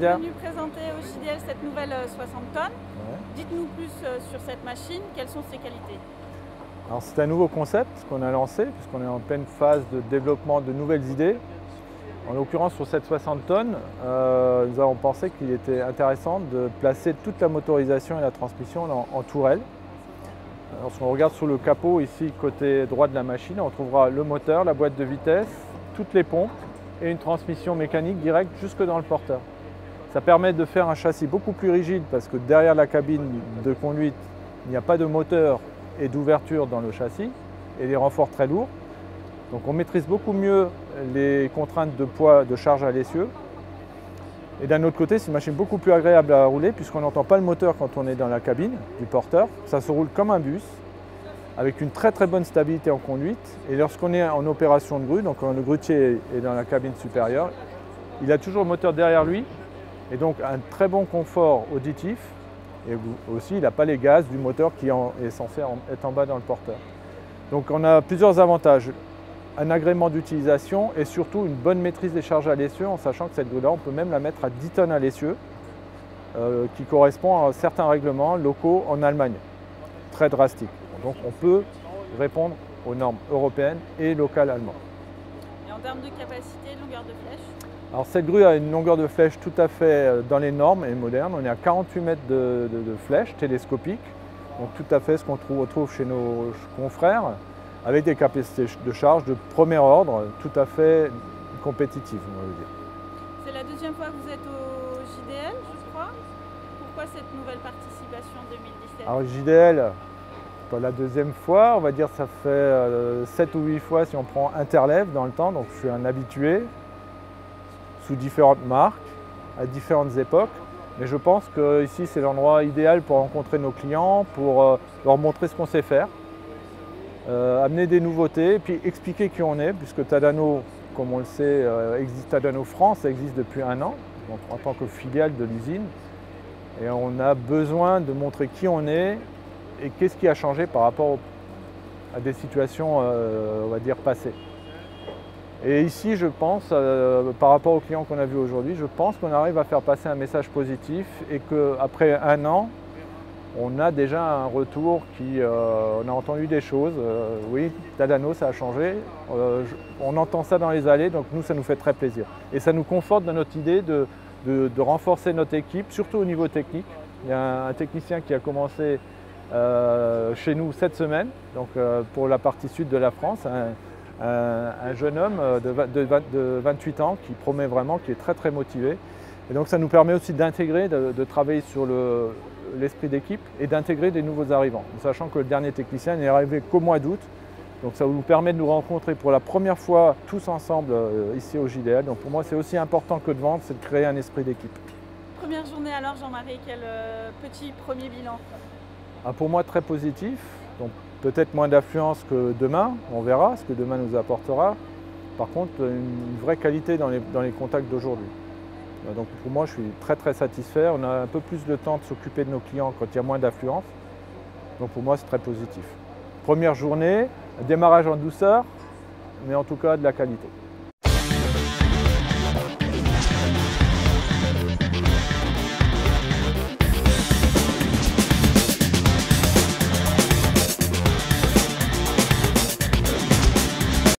Nadia. Vous êtes venu présenter au JDL cette nouvelle 60 tonnes. Ouais. Dites-nous plus sur cette machine, quelles sont ses qualités? Alors c'est un nouveau concept qu'on a lancé puisqu'on est en pleine phase de développement de nouvelles idées. En l'occurrence sur cette 60 tonnes, nous avons pensé qu'il était intéressant de placer toute la motorisation et la transmission en tourelle. Lorsqu'on regarde sur le capot ici côté droit de la machine, on trouvera le moteur, la boîte de vitesse, toutes les pompes et une transmission mécanique directe jusque dans le porteur. Ça permet de faire un châssis beaucoup plus rigide parce que derrière la cabine de conduite, il n'y a pas de moteur et d'ouverture dans le châssis et des renforts très lourds. Donc on maîtrise beaucoup mieux les contraintes de poids de charge à l'essieu. Et d'un autre côté, c'est une machine beaucoup plus agréable à rouler puisqu'on n'entend pas le moteur quand on est dans la cabine du porteur. Ça se roule comme un bus avec une très bonne stabilité en conduite. Et lorsqu'on est en opération de grue, donc quand le grutier est dans la cabine supérieure, il a toujours le moteur derrière lui et donc un très bon confort auditif. Et aussi, il n'a pas les gaz du moteur qui est censé être en bas dans le porteur. Donc on a plusieurs avantages. Un agrément d'utilisation et surtout une bonne maîtrise des charges à l'essieu en sachant que cette grue-là, on peut même la mettre à 10 tonnes à l'essieu qui correspond à certains règlements locaux en Allemagne, très drastiques. Donc on peut répondre aux normes européennes et locales allemandes. Et en termes de capacité, longueur de flèche? Alors cette grue a une longueur de flèche tout à fait dans les normes et modernes. On est à 48 mètres de flèche télescopique, donc tout à fait ce qu'on retrouve chez nos confrères, avec des capacités de charge de premier ordre, tout à fait compétitives, on va dire. C'est la deuxième fois que vous êtes au JDL, je crois. Pourquoi cette nouvelle participation en 2017? Alors JDL, pas la deuxième fois, on va dire ça fait 7 ou 8 fois si on prend Interlev dans le temps, donc je suis un habitué, sous différentes marques, à différentes époques. Mais je pense qu'ici c'est l'endroit idéal pour rencontrer nos clients, pour leur montrer ce qu'on sait faire. Amener des nouveautés et puis expliquer qui on est, puisque Tadano, comme on le sait, Tadano France existe depuis 1 an, donc en tant que filiale de l'usine. Et on a besoin de montrer qui on est et qu'est-ce qui a changé par rapport à des situations, on va dire, passées. Et ici, je pense, par rapport aux clients qu'on a vus aujourd'hui, je pense qu'on arrive à faire passer un message positif et qu'après 1 an, on a déjà un retour on a entendu des choses. Oui, Tadano, ça a changé. On entend ça dans les allées, donc nous, ça nous fait très plaisir. Et ça nous conforte dans notre idée de renforcer notre équipe, surtout au niveau technique. Il y a un technicien qui a commencé chez nous cette semaine, donc pour la partie sud de la France, un jeune homme de 28 ans qui promet vraiment, qui est très motivé. Et donc ça nous permet aussi d'intégrer, de travailler sur l'esprit d'équipe et d'intégrer des nouveaux arrivants, sachant que le dernier technicien n'est arrivé qu'au mois d'août. Donc ça nous permet de nous rencontrer pour la première fois tous ensemble ici au JDL. Donc pour moi c'est aussi important que de vendre, c'est de créer un esprit d'équipe. Première journée alors Jean-Marie, quel petit premier bilan? Pour moi très positif, donc peut-être moins d'affluence que demain, on verra ce que demain nous apportera. Par contre une vraie qualité dans les contacts d'aujourd'hui. Donc pour moi, je suis très satisfait. On a un peu plus de temps de s'occuper de nos clients quand il y a moins d'affluence. Donc pour moi, c'est très positif. Première journée, démarrage en douceur, mais en tout cas de la qualité.